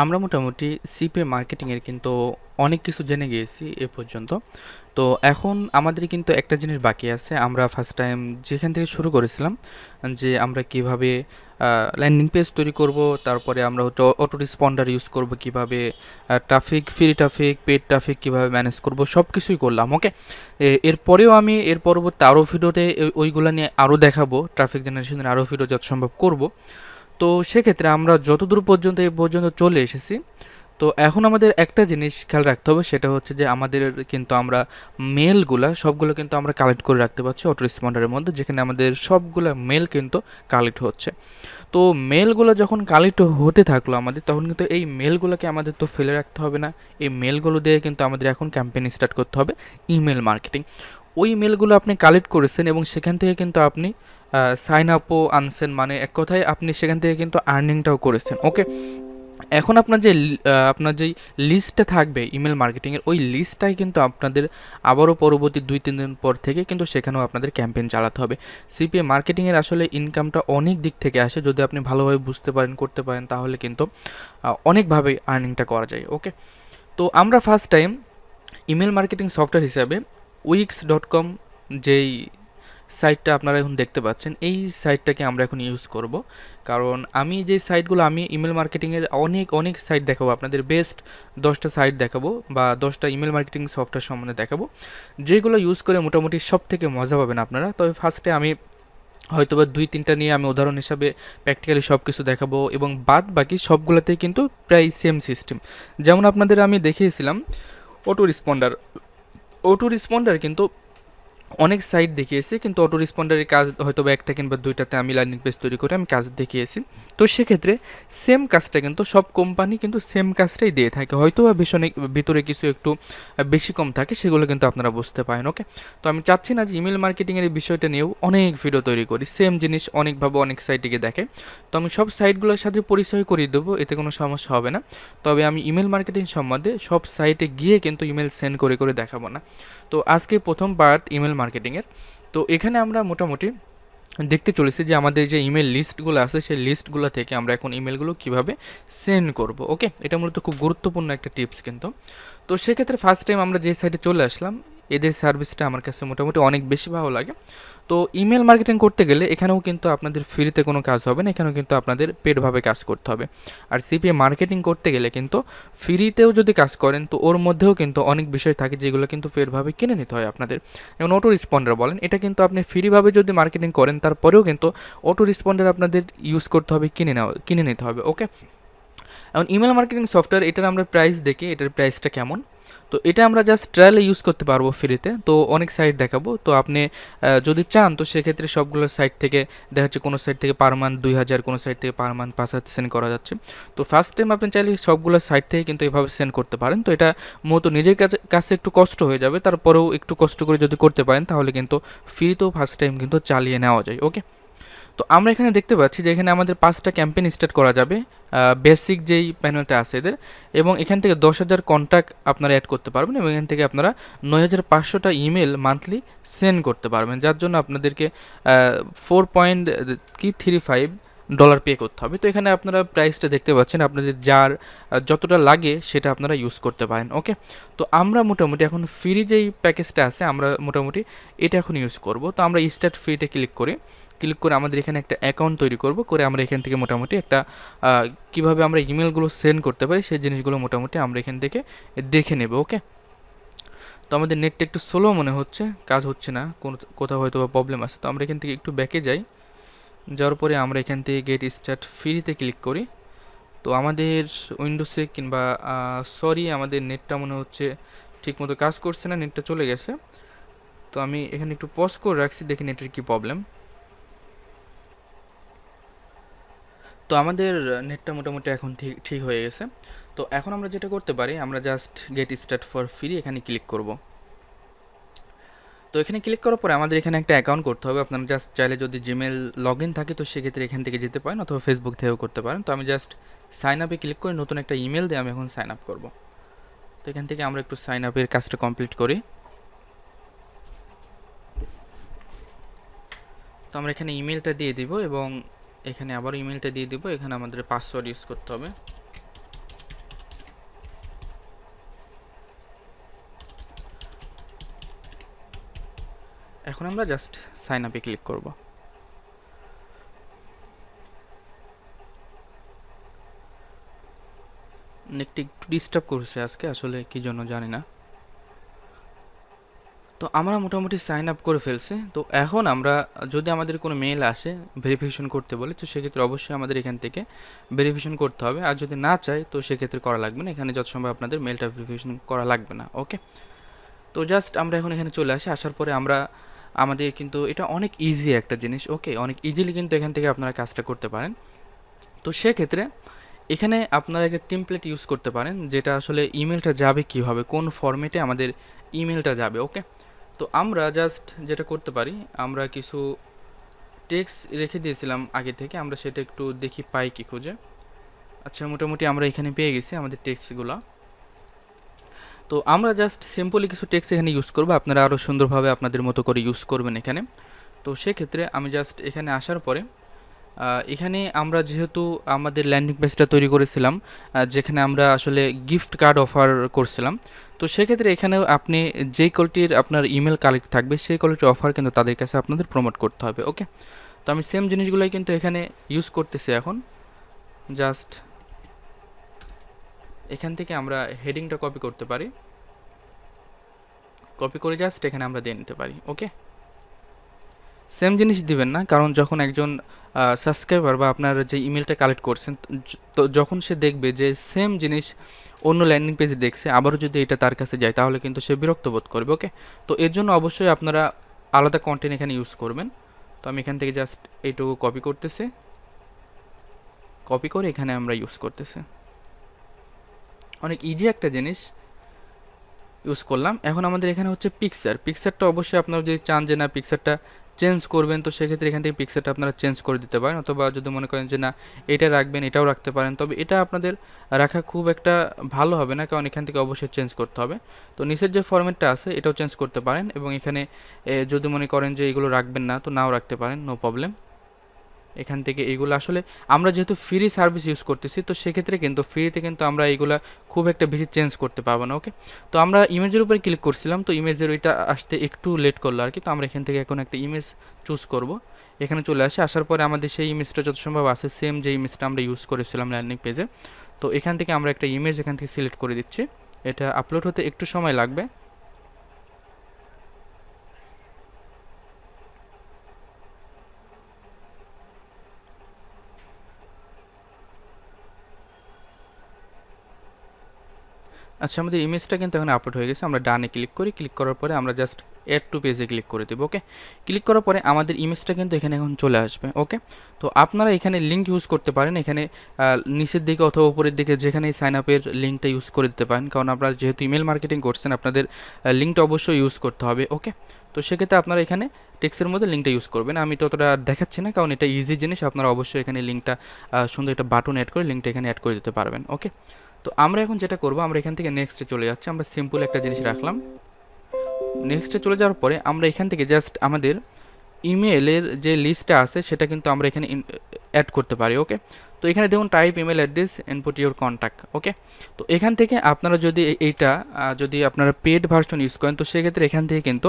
আমরা মোটামুটি সিপিএ মার্কেটিংয়ের কিন্তু অনেক কিছু জেনে গিয়েছি এ পর্যন্ত। তো এখন আমাদের কিন্তু একটা জিনিস বাকি আছে। আমরা ফার্স্ট টাইম যেখান থেকে শুরু করেছিলাম যে আমরা কিভাবে ল্যান্ডিং পেজ তৈরি করব, তারপরে আমরা হচ্ছে অটো রেসপন্ডার ইউজ করব, কিভাবে traffic, free traffic, paid traffic কিভাবে ম্যানেজ করব, সব কিছুই করলাম। ওকে, এরপরেও আমি এর পরবর্তী আরও ভিডিওতে ওইগুলো নিয়ে আরও দেখাবো, ট্রাফিক জেনারেশনের আরও ভিডিও যত সম্ভব করব। তো সেক্ষেত্রে আমরা যতদূর পর্যন্ত এই পর্যন্ত চলে এসেছি। তো এখন আমাদের একটা জিনিস খেয়াল রাখতে হবে, সেটা হচ্ছে যে আমাদের কিন্তু আমরা মেলগুলা সবগুলো কিন্তু আমরা কালেক্ট করে রাখতে পারছি অটো রেসপন্ডারের মধ্যে, যেখানে আমাদের সবগুলো মেল কিন্তু কালেক্ট হচ্ছে। তো মেলগুলো যখন কালেক্ট হতে থাকলো আমাদের, তখন কিন্তু এই মেলগুলোকে আমাদের তো ফেলে রাখতে হবে না। এই মেলগুলো দিয়ে কিন্তু আমাদের এখন ক্যাম্পেইন স্টার্ট করতে হবে, ইমেল মার্কেটিং। ওই মেলগুলো আপনি কালেক্ট করেছেন এবং সেখান থেকে কিন্তু আপনি সাইন আপও আনছেন, মানে এক কথায় আপনি সেখান থেকে কিন্তু আর্নিংটাও করেছেন। ওকে, এখন আপনার যেই লিস্টটা থাকবে ইমেল মার্কেটিংয়ের, ওই লিস্টটাই কিন্তু আপনাদের আবারও পরবর্তী 2-3 দিন পর থেকে কিন্তু সেখানেও আপনাদের ক্যাম্পেইন চালাতে হবে। সিপিএ মার্কেটিংয়ের আসলে ইনকামটা অনেক দিক থেকে আসে, যদি আপনি ভালোভাবে বুঝতে পারেন, করতে পারেন, তাহলে কিন্তু অনেকভাবে আর্নিংটা করা যায়। ওকে, তো আমরা first time email marketing software হিসাবে wix.com যেই সাইটটা আপনারা এখন দেখতে পাচ্ছেন, এই সাইটটাকে আমরা এখন ইউজ করব। কারণ আমি যে সাইটগুলো, আমি ইমেল মার্কেটিংয়ের অনেক অনেক সাইট দেখাবো আপনাদের, বেস্ট 10টা সাইট দেখাবো বা 10টা ইমেল মার্কেটিং সফটওয়্যার সম্বন্ধে দেখাবো, যেগুলো ইউজ করে মোটামুটি সব থেকে মজা পাবেন আপনারা। তবে ফার্স্টে আমি হয়তোবা 2-3টা নিয়ে আমি উদাহরণ হিসাবে প্র্যাকটিক্যালি সব কিছু দেখাবো, এবং বাদ বাকি সবগুলোতেই কিন্তু প্রায় সেম সিস্টেম। যেমন আপনাদের আমি দেখিয়েছিলাম অটো রেসপন্ডার। অটো রেসপন্ডার কিন্তু অনেক সাইট দেখিয়েছি, কিন্তু অটো রেসপন্ডারের কাজ হয়তো বা একটা কিংবা দুইটাতে আমি ল্যান্ডিং পেজ তৈরি করে আমি কাজ দেখিয়েছি। তো সেক্ষেত্রে সেম কাজটা কিন্তু সব কোম্পানি কিন্তু সেম কাজটাই দিয়ে থাকে, হয়তো বা ভীষণ ভিতরে কিছু একটু বেশি কম থাকে, সেগুলো কিন্তু আপনারা বুঝতে পারেন। ওকে, তো আমি চাচ্ছি না যে ইমেল মার্কেটিংয়ের এই বিষয়টা নিয়েও অনেক ভিডিও তৈরি করি, সেম জিনিস অনেকভাবে অনেক সাইটে গিয়ে দেখে। তো আমি সব সাইটগুলোর সাথে পরিচয় করিয়ে দেবো, এতে কোনো সমস্যা হবে না। তবে আমি ইমেল মার্কেটিং সম্বন্ধে সব সাইটে গিয়ে কিন্তু ইমেল সেন্ড করে করে দেখাবো না। তো আজকে প্রথম পার্ট ইমেল মার্কেটিংয়ের। তো এখানে আমরা মোটামুটি দেখতে চলেছি যে আমাদের যে ইমেল লিস্টগুলো আছে, সেই লিস্টগুলো থেকে আমরা এখন ইমেলগুলো কিভাবে সেন্ড করব। ওকে, এটা মূলত খুব গুরুত্বপূর্ণ একটা টিপস কিন্তু। তো সেক্ষেত্রে ফার্স্ট টাইম আমরা যে সাইটে চলে আসলাম, এদের সার্ভিসটা আমার কাছে মোটামুটি অনেক বেশি ভালো লাগে। তো ইমেল মার্কেটিং করতে গেলে এখানেও কিন্তু আপনাদের ফ্রিতে কোনো কাজ হবে না, এখানেও কিন্তু আপনাদের পেডভাবে কাজ করতে হবে। আর সিপিএ মার্কেটিং করতে গেলে কিন্তু ফ্রিতেও যদি কাজ করেন, তো ওর মধ্যেও কিন্তু অনেক বিষয় থাকে যেগুলো কিন্তু পেডভাবে কিনে নিতে হয় আপনাদের। যেমন অটো রেসপন্ডার বলেন, এটা কিন্তু আপনি ফ্রিভাবে যদি মার্কেটিং করেন, তারপরেও কিন্তু অটো রেসপন্ডার আপনাদের ইউজ করতে হবে, কিনে নিতে হবে। ওকে, এখন ইমেল মার্কেটিং সফটওয়্যার, এটার আমরা প্রাইস দেখি, এটার প্রাইসটা কেমন। তো এটা আমরা জাস্ট ট্রায়ালে ইউজ করতে পারবো ফ্রিতে। তো অনেক সাইট দেখাবো, তো আপনি যদি চান তো সেক্ষেত্রে সবগুলো সাইট থেকে দেখা যাচ্ছে, কোনো সাইট থেকে পার মান্থ 2000, কোনো সাইট থেকে পার মান্থ 5000 সেন্ড করা যাচ্ছে। তো ফার্স্ট টাইম আপনি চাইলে সবগুলো সাইট থেকে কিন্তু এভাবে সেন্ড করতে পারেন। তো এটা মূলত নিজের কাছে একটু কষ্ট হয়ে যাবে, তারপরেও একটু কষ্ট করে যদি করতে পারেন, তাহলে কিন্তু ফ্রিতেও ফার্স্ট টাইম কিন্তু চালিয়ে নেওয়া যায়। ওকে, তো আমরা এখানে দেখতে পাচ্ছি যে এখানে আমাদের 5টা ক্যাম্পেইন স্টার্ট করা যাবে, বেসিক যেই প্যানেলটা আছে এদের, এবং এখান থেকে 10,000 কন্ট্যাক্ট আপনারা অ্যাড করতে পারবেন, এবং এখান থেকে আপনারা 9,500টা ইমেল মান্থলি সেন্ড করতে পারবেন, যার জন্য আপনাদেরকে 4.35 ডলার পে করতে হবে। তো এখানে আপনারা প্রাইসটা দেখতে পাচ্ছেন, আপনাদের যার যতটা লাগে সেটা আপনারা ইউজ করতে পারেন। ওকে, তো আমরা মোটামুটি এখন ফ্রি যেই প্যাকেজটা আছে, আমরা মোটামুটি এটা এখন ইউজ করব। তো আমরা স্টার্ট ফ্রিতে ক্লিক করে আমাদের এখানে একটা অ্যাকাউন্ট তৈরি করব, করে আমরা এখান থেকে মোটামুটি একটা কীভাবে আমরা ইমেলগুলো সেন্ড করতে পারি সেই জিনিসগুলো মোটামুটি আমরা এখান থেকে দেখে নেব। ওকে, তো আমাদের নেটটা একটু স্লো মনে হচ্ছে, কাজ হচ্ছে না, কোথাও হয়তো বা প্রবলেম আছে। তো আমরা এখান থেকে একটু ব্যাকে যাই, যাওয়ার পরে আমরা এখান থেকে গেট স্টার্ট ফ্রিতে ক্লিক করি। তো আমাদের উইন্ডোজে কিংবা সরি, আমাদের নেটটা মনে হচ্ছে ঠিকমতো কাজ করছে না, নেটটা চলে গেছে। তো আমি এখানে একটু পজ করে রাখছি, দেখি নেটের কী প্রবলেম। তো আমাদের নেটটা মোটামুটি এখন ঠিক ঠিক হয়ে গেছে। তো এখন আমরা যেটা করতে পারি, আমরা just get start for free এখানে ক্লিক করব। তো এখানে ক্লিক করার পরে আমাদের এখানে একটা অ্যাকাউন্ট করতে হবে। আপনারা জাস্ট চাইলে যদি জিমেল লগ ইন থাকে তো সেক্ষেত্রে এখান থেকে যেতে পারেন, অথবা ফেসবুক থেকেও করতে পারেন। তো আমি জাস্ট সাইন আপে ক্লিক করে নতুন একটা ইমেল দিয়ে আমি এখন সাইন আপ করব। তো এখান থেকে আমরা একটু সাইন আপের কাজটা কমপ্লিট করি। তো আমরা এখানে ইমেলটা দিয়ে দিব, এবং এখানে আবার ইমেলটা দিয়ে দিব, এখানে আমাদের পাসওয়ার্ড ইউজ করতে হবে। এখন আমরা জাস্ট সাইন আপে ক্লিক করব। নেটটি একটু ডিস্টার্ব করছে আজকে, আসলে কি জন্য জানি না। তো আমরা মোটামুটি সাইন আপ করে ফেলছি। তো এখন আমরা যদি আমাদের কোনো মেল আসে ভেরিফিকেশন করতে বলে, তো সেক্ষেত্রে অবশ্যই আমাদের এখান থেকে ভেরিফিকেশন করতে হবে। আর যদি না চাই তো সেক্ষেত্রে করা লাগবে না, এখানে যত সম্ভব আপনাদের মেলটা ভেরিফিকেশন করা লাগবে না। ওকে, তো জাস্ট আমরা এখন এখানে চলে আসি। আসার পরে আমরা আমাদের কিন্তু এটা অনেক ইজি একটা জিনিস। ওকে, অনেক ইজিলি কিন্তু এখান থেকে আপনারা কাজটা করতে পারেন। তো সেক্ষেত্রে এখানে আপনারা একটা টেমপ্লেট ইউজ করতে পারেন, যেটা আসলে ইমেলটা যাবে কিভাবে, কোন ফরম্যাটে আমাদের ইমেলটা যাবে। ওকে, তো আমরা জাস্ট যেটা করতে পারি, আমরা কিছু টেক্সট রেখে দিয়েছিলাম আগে থেকে, আমরা সেটা একটু দেখি পাই কি খুঁজে। আচ্ছা, মোটামুটি আমরা এখানে পেয়ে গেছি আমাদের টেক্সটগুলো। তো আমরা জাস্ট সিম্পলি কিছু টেক্সট এখানে ইউজ করবো, আপনারা আরও সুন্দরভাবে আপনাদের মতো করে ইউজ করবেন এখানে। তো সেক্ষেত্রে আমি জাস্ট এখানে আসার পরে এখানে আমরা যেহেতু আমাদের ল্যান্ডিং পেজটা তৈরি করেছিলাম, যেখানে আমরা আসলে গিফট কার্ড অফার করছিলাম, তো সেক্ষেত্রে এখানেও আপনি যেই কোয়ালিটির আপনার ইমেল কালেক্ট থাকবে সেই কোয়ালিটির অফার কিন্তু তাদের কাছে আপনাদের প্রমোট করতে হবে। ওকে, তো আমি সেম জিনিসগুলোই কিন্তু এখানে ইউজ করতেছি এখন। জাস্ট এখান থেকে আমরা হেডিংটা কপি করতে পারি, কপি করে জাস্ট এখানে আমরা দিয়ে নিতে পারি। ওকে, সেম জিনিস দিবেন না, কারণ যখন একজন সাবস্ক্রাইবার বা আপনার যে ইমেলটা কালেক্ট করছেন, তো যখন সে দেখবে যে সেম জিনিস অন্য ল্যান্ডিং পেজে দেখছে, আবারও যদি এটা তার কাছে যায় তাহলে কিন্তু সে বিরক্ত বোধ করবে। ওকে, তো এর জন্য অবশ্যই আপনারা আলাদা কন্টেন্ট এখানে ইউজ করবেন। তো আমি এখান থেকে জাস্ট এইটুকু কপি করতেছি, কপি করে এখানে আমরা ইউজ করতেছি। অনেক ইজি একটা জিনিস ইউজ করলাম। এখন আমাদের এখানে হচ্ছে পিকচার। পিকচারটা অবশ্যই আপনারা যদি চান যে না পিকচারটা চেঞ্জ করবেন, তো সেক্ষেত্রে এখান থেকে পিকচারটা আপনারা চেঞ্জ করে দিতে পারেন, অথবা যদি মনে করেন যে না এটা রাখবেন এটাও রাখতে পারেন, তবে এটা আপনাদের রাখা খুব একটা ভালো হবে না, কারণ এখান থেকে অবশ্যই চেঞ্জ করতে হবে। তো নিচের যে ফরম্যাটটা আছে এটাও চেঞ্জ করতে পারেন, এবং এখানে যদি মনে করেন যে এগুলো রাখবেন না তো নাও রাখতে পারেন, নো প্রবলেম। এখান থেকে এইগুলো আসলে আমরা যেহেতু ফ্রি সার্ভিস ইউজ করতেছি, তো সেক্ষেত্রে কিন্তু ফ্রিতে কিন্তু আমরা এইগুলা খুব একটা বেশি চেঞ্জ করতে পারবো না। ওকে, তো আমরা ইমেজের উপরে ক্লিক করছিলাম, তো ইমেজের ওইটা আসতে একটু লেট করলো আর কি। তো আমরা এখান থেকে এখন একটা ইমেজ চুজ করব, এখানে চলে আসে। আসার পরে আমাদের সেই ইমেজটা যত সম্ভব আছে সেম যে ইমেজটা আমরা ইউজ করেছিলাম ল্যান্ডিং পেজে, তো এখান থেকে আমরা একটা ইমেজ এখান থেকে সিলেক্ট করে দিচ্ছি। এটা আপলোড হতে একটু সময় লাগবে। আচ্ছা, আমাদের ইমেজটা কিন্তু এখন আপলোড হয়ে গেছে। আমরা ডানে ক্লিক করি, ক্লিক করার পরে আমরা জাস্ট অ্যাড টু পেজে ক্লিক করে দেবো। ওকে, ক্লিক করার পরে আমাদের ইমেজটা কিন্তু এখানে এখন চলে আসবে। ওকে, তো আপনারা এখানে লিঙ্ক ইউজ করতে পারেন, এখানে নিচের দিকে অথবা উপরের দিকে যেখানে সাইন আপের লিঙ্কটা ইউজ করে দিতে পারেন, কারণ আপনারা যেহেতু ইমেল মার্কেটিং করছেন আপনাদের লিঙ্কটা অবশ্যই ইউজ করতে হবে। ওকে, তো সেক্ষেত্রে আপনারা এখানে টেক্সটের মধ্যে লিঙ্কটা ইউজ করবেন। আমি ততটা দেখাচ্ছি না, কারণ এটা ইজি জিনিস, আপনারা অবশ্যই এখানে লিঙ্কটা সুন্দর একটা বাটন অ্যাড করে লিঙ্কটা এখানে অ্যাড করে দিতে পারবেন। ওকে, তো আমরা এখন যেটা করব, আমরা এখান থেকে নেক্সটে চলে যাচ্ছি। আমরা সিম্পল একটা জিনিস রাখলাম। নেক্সটে চলে যাওয়ার পরে আমরা এখান থেকে জাস্ট আমাদের ইমেলের যে লিস্টটা আছে সেটা কিন্তু আমরা এখানে অ্যাড করতে পারি। ওকে, তো এখানে দেখুন type email address input your contact. Okay, তো এখান থেকে আপনারা যদি এইটা যদি আপনারা পেড ভার্সন ইউজ করেন, তো সেক্ষেত্রে এখান থেকে কিন্তু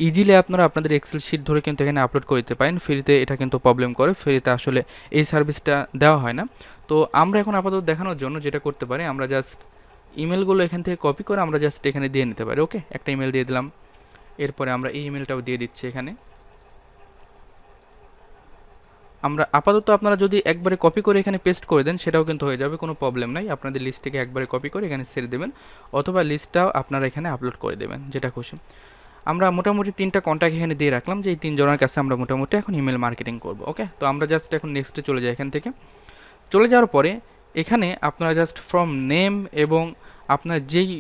ইজিলি আপনারা আপনাদের এক্সেল শিট ধরে কিন্তু এখানে আপলোড করে দিতে পারেন। ফ্রিতে এটা কিন্তু প্রবলেম করে, ফ্রিতে আসলে এই সার্ভিসটা দেওয়া হয় না। তো আমরা এখন আপাতত দেখানোর জন্য যেটা করতে পারি, আমরা জাস্ট ইমেলগুলো এখান থেকে কপি করে আমরা জাস্ট এখানে দিয়ে নিতে পারি। ওকে, একটা ইমেল দিয়ে দিলাম, এরপরে আমরা এই ইমেলটাও দিয়ে দিচ্ছি এখানে। আমরা আপাতত আপনারা যদি একবারে কপি করে এখানে পেস্ট করে দেন সেটাও কিন্তু হয়ে যাবে, কোনো প্রবলেম নাই। আপনাদের লিস্ট থেকে একবারে কপি করে এখানে ছেড়ে দেবেন, অথবা লিস্টটাও আপনারা এখানে আপলোড করে দেবেন, যেটা খুশি। আমরা মোটামুটি 3টা কন্ট্যাক্ট এখানে দিয়ে রাখলাম, যে এই 3 জনের কাছে আমরা মোটামুটি এখন ইমেল মার্কেটিং করব। ওকে, তো আমরা জাস্ট এখন নেক্সটে চলে যাই। এখান থেকে চলে যাওয়ার পরে এখানে আপনারা জাস্ট ফ্রম নেম এবং আপনার যেই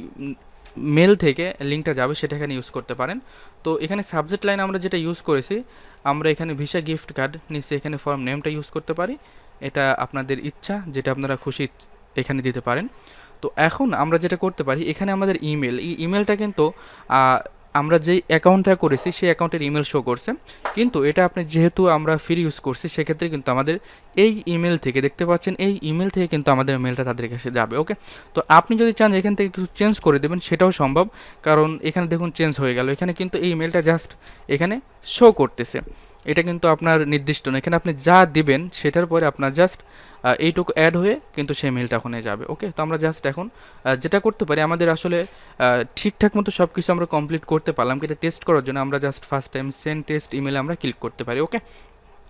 মেল থেকে লিঙ্কটা যাবে সেটা এখানে ইউজ করতে পারেন। তো এখানে সাবজেক্ট লাইন আমরা যেটা ইউজ করেছি, আমরা এখানে ভিসা গিফট কার্ড নিচে এখানে ফর্ম নেমটা ইউজ করতে পারি। এটা আপনাদের ইচ্ছা, যেটা আপনারা খুশি এখানে দিতে পারেন। তো এখন আমরা যেটা করতে পারি, এখানে আমাদের ইমেল, এই ইমেলটা কিন্তু আমরা যেই অ্যাকাউন্টটা করেছি সেই অ্যাকাউন্টের ইমেল শো করছে, কিন্তু এটা আপনি যেহেতু আমরা ফ্রি ইউজ করছি সেক্ষেত্রে কিন্তু আমাদের এই ইমেল থেকে দেখতে পাচ্ছেন, এই ইমেল থেকে কিন্তু আমাদের মেলটা তাদের কাছে যাবে। ওকে, তো আপনি যদি চান এখান থেকে কিছু চেঞ্জ করে দেবেন সেটাও সম্ভব, কারণ এখানে দেখুন চেঞ্জ হয়ে গেল, এখানে কিন্তু এই ইমেলটা জাস্ট এখানে শো করতেছে, এটা কিন্তু আপনার নির্দিষ্ট না, এখানে আপনি যা দিবেন সেটার পরে আপনার জাস্ট এইটুকু অ্যাড হয়ে কিন্তু সেই মেলটা ওখানে যাবে। ওকে, তো আমরা জাস্ট এখন যেটা করতে পারি, আমাদের আসলে ঠিকঠাক মতো সব কিছু আমরা কমপ্লিট করতে পারলাম কি এটা টেস্ট করার জন্য আমরা just first time send test ইমেলে আমরা ক্লিক করতে পারি। ওকে,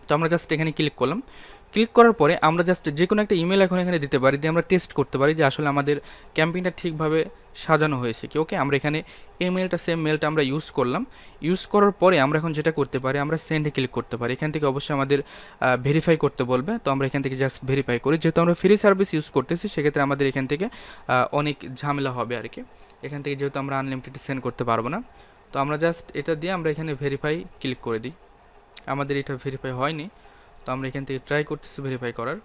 তো আমরা জাস্ট এখানে ক্লিক করলাম, ক্লিক করার পরে আমরা জাস্ট যে কোনো একটা ইমেল এখন এখানে দিতে পারি, দিয়ে আমরা টেস্ট করতে পারি যে আসলে আমাদের ক্যাম্পেইনটা ঠিকভাবে সাজানো হয়েছে কি। ওকে, আমরা এখানে এই মেলটা সেম মেলটা আমরা ইউজ করলাম, ইউজ করার পরে আমরা এখন যেটা করতে পারি, আমরা সেন্ডে ক্লিক করতে পারি। এখান থেকে অবশ্যই আমাদের ভেরিফাই করতে বলবে, তো আমরা এখান থেকে জাস্ট ভেরিফাই করি, যেহেতু আমরা ফ্রি সার্ভিস ইউজ করতেছি সেক্ষেত্রে আমাদের এখান থেকে অনেক ঝামেলা হবে আর কি, এখান থেকে যেহেতু আমরা আনলিমিটেড সেন্ড করতে পারবো না। তো আমরা জাস্ট এটা দিয়ে আমরা এখানে ভেরিফাই ক্লিক করে দিই, আমাদের এটা ভেরিফাই হয়নি, তো আমরা এখান থেকে ট্রাই করতেছি ভেরিফাই করার।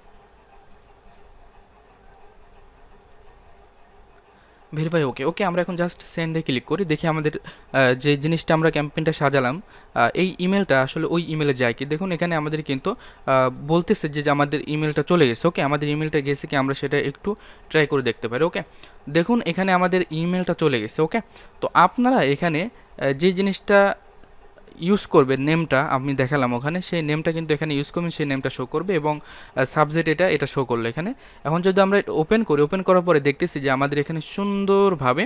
ভেরিফাই ওকে। ওকে, আমরা এখন জাস্ট সেন্ডে ক্লিক করি, দেখি আমাদের যে জিনিসটা আমরা ক্যাম্পেইনটা সাজালাম এই ইমেলটা আসলে ওই ইমেলে যায় কি। দেখুন এখানে আমাদের কিন্তু বলতেছে যে আমাদের ইমেলটা চলে গেছে। ওকে, আমাদের ইমেলটা গেছে কি আমরা সেটা একটু ট্রাই করে দেখতে পারি। ওকে, দেখুন এখানে আমাদের ইমেলটা চলে গেছে। ওকে, তো আপনারা এখানে যে জিনিসটা ইউজ করবে, নেমটা আমি দেখালাম ওখানে, সেই নেমটা কিন্তু এখানে ইউজ করবেন, সেই নেমটা শো করবে এবং সাবজেক্ট এটা শো করলো এখানে। এখন যদি আমরা ওপেন করি, ওপেন করার পরে দেখতেছি যে আমাদের এখানে সুন্দরভাবে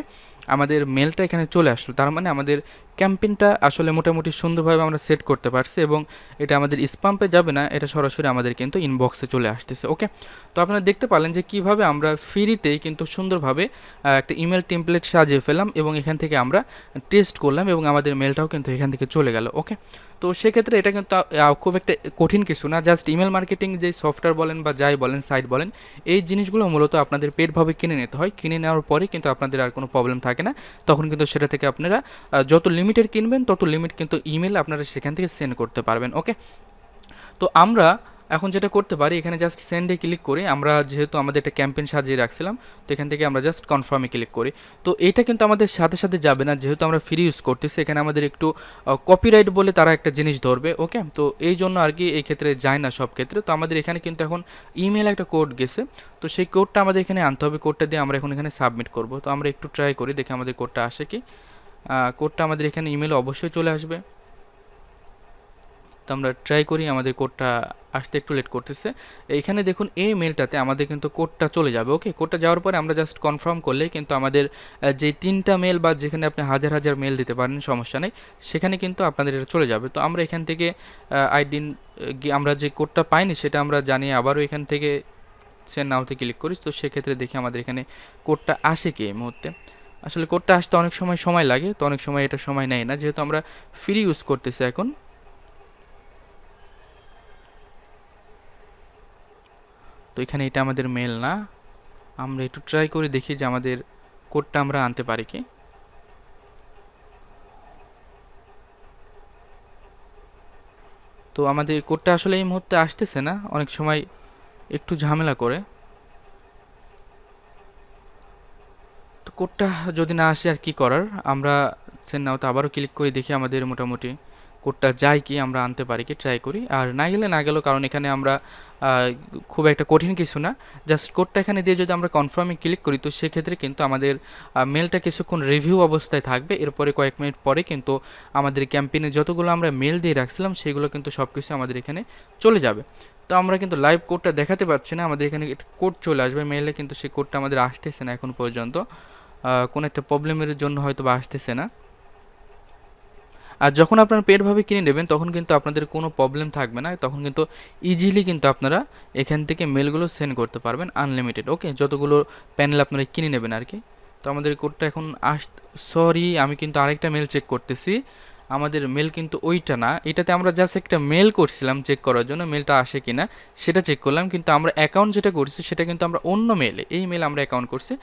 আমাদের মেলটা এখানে চলে আসলো, তার মানে আমাদের ক্যাম্পেইনটা আসলে মোটামুটি সুন্দরভাবে আমরা সেট করতে পারছি এবং এটা আমাদের স্পাম্পে যাবে না, এটা সরাসরি আমাদের কিন্তু ইনবক্সে চলে আসতেছে। ওকে, তো আপনারা দেখতে পারলেন যে কিভাবে আমরা ফ্রিতেই কিন্তু সুন্দরভাবে একটা ইমেল টেমপ্লেট সাজিয়ে ফেললাম এবং এখান থেকে আমরা টেস্ট করলাম এবং আমাদের মেলটাও কিন্তু এখান থেকে চলে গেল। ওকে, তো সেক্ষেত্রে এটা কিন্তু খুব একটা কঠিন কিছু না, জাস্ট ইমেল মার্কেটিং যে সফটওয়্যার বলেন বা যাই বলেন সাইট বলেন, এই জিনিসগুলো মূলত আপনাদের পেডভাবে কিনে নিতে হয়, কিনে নেওয়ার পরে কিন্তু আপনাদের আর কোনো প্রবলেম থাকে না, তখন কিন্তু সেটা থেকে আপনারা যত লিমিটেড কিনবেন তত লিমিট কিন্তু ইমেল আপনারা সেখান থেকে সেন্ড করতে পারবেন। ওকে, তো আমরা এখন যেটা করতে পারি, এখানে জাস্ট সেন্ডে ক্লিক করি, আমরা যেহেতু আমাদের একটা ক্যাম্পেইন সাজিয়ে রাখছিলাম, তো এখান থেকে আমরা জাস্ট কনফার্মে ক্লিক করি। তো এটা কিন্তু আমাদের সাথে সাথে যাবে না, যেহেতু আমরা ফ্রি ইউজ করতেছি, এখানে আমাদের একটু কপিরাইট বলে তারা একটা জিনিস ধরবে। ওকে, তো এই জন্য আর কি এই ক্ষেত্রে যায় না সব ক্ষেত্রে। তো আমাদের এখানে কিন্তু এখন ইমেল একটা কোড গেছে, তো সেই কোডটা আমাদের এখানে আনতে হবে, কোডটা দিয়ে আমরা এখন এখানে সাবমিট করব। তো আমরা একটু ট্রাই করি, দেখি আমাদের কোডটা আসে কি। কোডটা আমাদের এখানে ইমেলে অবশ্যই চলে আসবে, তো আমরা ট্রাই করি, আমাদের কোডটা আসতে একটু লেট করতেছে। এইখানে দেখুন এই মেলটাতে আমাদের কিন্তু কোডটা চলে যাবে। ওকে, কোডটা যাওয়ার পরে আমরা জাস্ট কনফার্ম করলেই কিন্তু আমাদের যে 3টা মেল বা যেখানে আপনি হাজার হাজার মেল দিতে পারেন সমস্যা নেই, সেখানে কিন্তু আপনাদের এটা চলে যাবে। তো আমরা এখান থেকে আইডিন আমরা যে কোডটা পাইনি সেটা আমরা জানিয়ে আবারও এখান থেকে সেন্ড নাওতে ক্লিক করি, তো সেক্ষেত্রে দেখি আমাদের এখানে কোডটা আসে কি এই মুহূর্তে। আসলে কোডটা আসতে অনেক সময় লাগে, তো অনেক সময় এটা সময় নেয় না, যেহেতু আমরা ফ্রি ইউজ করতেছি এখন। তো এখানে এটা আমাদের মেল না, আমরা একটু ট্রাই করে দেখি যে আমাদের কোডটা আমরা আনতে পারি কি। তো আমাদের কোডটা আসলে এই মুহূর্তে আসতেছে না, অনেক সময় একটু ঝামেলা করে। তো কোডটা যদি না আসে আর কি করার, আমরা সেন্ড নাওতে আবারও ক্লিক করে দেখি আমাদের মোটামুটি কোডটা যায় কি, আমরা আনতে পারি কি, ট্রাই করি। আর না গেলে না গেল, কারণ এখানে আমরা খুব একটা কঠিন কিছু না, জাস্ট কোডটা এখানে দিয়ে যদি আমরা কনফার্মে ক্লিক করি, তো সেক্ষেত্রে কিন্তু আমাদের মেলটা কিছুক্ষণ রিভিউ অবস্থায় থাকবে, এরপরে কয়েক মিনিট পরে কিন্তু আমাদের ক্যাম্পেইনে যতগুলো আমরা মেল দিয়ে রাখছিলাম সেগুলো কিন্তু সব কিছু আমাদের এখানে চলে যাবে। তো আমরা কিন্তু লাইভ কোডটা দেখাতে পারছি না, আমাদের এখানে কোড চলে আসবে মেলে, কিন্তু সেই কোডটা আমাদের আসতেছে না এখন পর্যন্ত, কোনো একটা প্রবলেমের জন্য হয়তো বা আসতেছে না। আর যখন আপনারা পেডভাবে কিনে নেবেন তখন কিন্তু আপনাদের কোনো প্রবলেম থাকবে না, তখন কিন্তু ইজিলি কিন্তু আপনারা এখান থেকে মেলগুলো সেন্ড করতে পারবেন আনলিমিটেড। ওকে, যতগুলো প্যানেল আপনারা কিনে নেবেন আর কি। তো আমাদের কোডটা এখন সরি, আমি কিন্তু আরেকটা মেল চেক করতেছি, আমাদের মেল কিন্তু ওইটা না, এটাতে আমরা জাস্ট একটা মেল করছিলাম চেক করার জন্য মেলটা আসে কিনা সেটা চেক করলাম, কিন্তু আমরা অ্যাকাউন্ট যেটা করছি সেটা কিন্তু আমরা অন্য মেলে, এই মেল আমরা অ্যাকাউন্ট করছি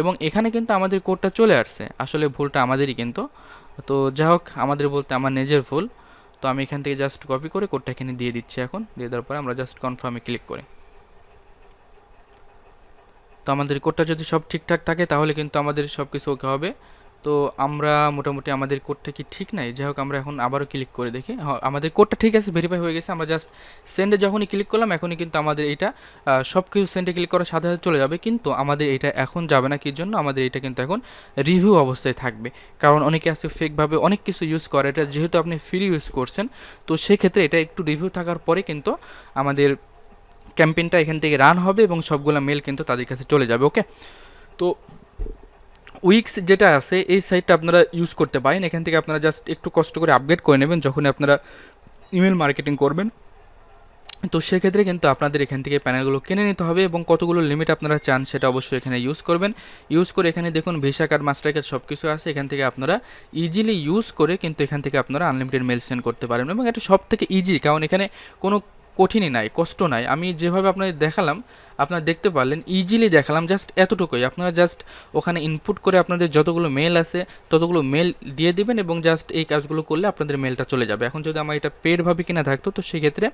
এবং এখানে কিন্তু আমাদের কোডটা চলে আসছে, আসলে ভুলটা আমাদেরই কিন্তু। তো যাই হোক, আমাদের বলতে আমার নিজের ভুল। তো আমি এখান থেকে জাস্ট কপি করে কোডটা এখানে দিয়ে দিচ্ছি, এখন দিয়ে দেওয়ার পরে আমরা জাস্ট কনফার্মে ক্লিক করি। তো আমাদের কোডটা যদি সব ঠিকঠাক থাকে তাহলে কিন্তু আমাদের সব কিছু ওকে হবে। তো আমরা মোটামুটি আমাদের কোডটা কি ঠিক নাই, যাই হোক আমরা এখন আবারও ক্লিক করে দেখি। হ্যাঁ, আমাদের কোডটা ঠিক আছে, ভেরিফাই হয়ে গেছে। আমরা জাস্ট সেন্ডে যখনই ক্লিক করলাম এখনই কিন্তু আমাদের এটা সব কিছু সেন্ডে ক্লিক করার সাথে সাথে চলে যাবে, কিন্তু আমাদের এটা এখন যাবে না। কি জন্য? আমাদের এটা কিন্তু এখন রিভিউ অবস্থায় থাকবে, কারণ অনেকে আছে ফেকভাবে অনেক কিছু ইউজ করে। এটা যেহেতু আপনি ফ্রি ইউজ করছেন, তো সেক্ষেত্রে এটা একটু রিভিউ থাকার পরে কিন্তু আমাদের ক্যাম্পেইনটা এখান থেকে রান হবে এবং সবগুলো মেল কিন্তু তাদের কাছে চলে যাবে। ওকে, তো উইক্স যেটা আছে এই সাইটটা আপনারা ইউজ করতে পারেন। এখান থেকে আপনারা জাস্ট একটু কষ্ট করে আপগ্রেড করে নেবেন যখনই আপনারা ইমেল মার্কেটিং করবেন। তো সেক্ষেত্রে কিন্তু আপনাদের এখান থেকে প্যানেলগুলো কিনে নিতে হবে এবং কতগুলো লিমিট আপনারা চান সেটা অবশ্যই এখানে ইউজ করবেন। ইউজ করে এখানে দেখুন ভিসা কার্ড, মাস্টার কার্ড সব কিছু আছে। এখান থেকে আপনারা ইজিলি ইউজ করে কিন্তু এখান থেকে আপনারা আনলিমিটেড মেল সেন্ড করতে পারেন এবং এটা সব থেকে ইজি, কারণ এখানে কোনো কঠিনই নাই, কষ্ট নাই। আমি যেভাবে আপনাদের দেখালাম আপনারা দেখতে পারলেন, ইজিলি দেখালাম, জাস্ট এতটুকুই। আপনারা জাস্ট ওখানে ইনপুট করে আপনাদের যতগুলো মেল আছে ততগুলো মেল দিয়ে দিবেন এবং জাস্ট এই কাজগুলো করলে আপনাদের মেলটা চলে যাবে। এখন যদি আমার এটা পেডভাবে কিনা থাকতো তো সেক্ষেত্রে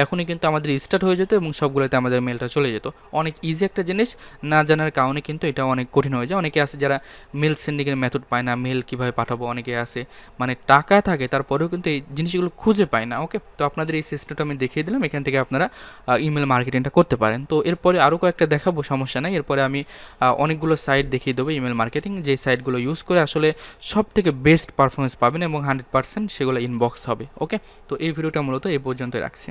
এখনই কিন্তু আমাদের স্টার্ট হয়ে যেত এবং সবগুলোতে আমাদের মেলটা চলে যেত। অনেক ইজি একটা জিনিস, না জানার কারণে কিন্তু এটা অনেক কঠিন হয়ে যায়। অনেকে আছে যারা মেল সেন্ডিংয়ের মেথড পায় না, মেল কীভাবে পাঠাবো, অনেকে আছে মানে টাকা থাকে তারপরেও কিন্তু এই জিনিসগুলো খুঁজে পায় না। ওকে, তো আপনাদের এই সিস্টেমটা আমি দেখিয়ে দিলাম, এখান থেকে আপনারা ইমেল মার্কেটিংটা করতে পারেন। তো এরপরে আরও কয়েকটা দেখাবো, সমস্যা নাই। এরপরে আমি অনেকগুলো সাইট দেখিয়ে দেবো ইমেল মার্কেটিং, যে সাইটগুলো ইউজ করে আসলে সব থেকে বেস্ট পারফরমেন্স পাবেন এবং 100% সেগুলো ইনবক্স হবে। ওকে, তো এই ভিডিওটা মূলত এই পর্যন্ত রাখছি।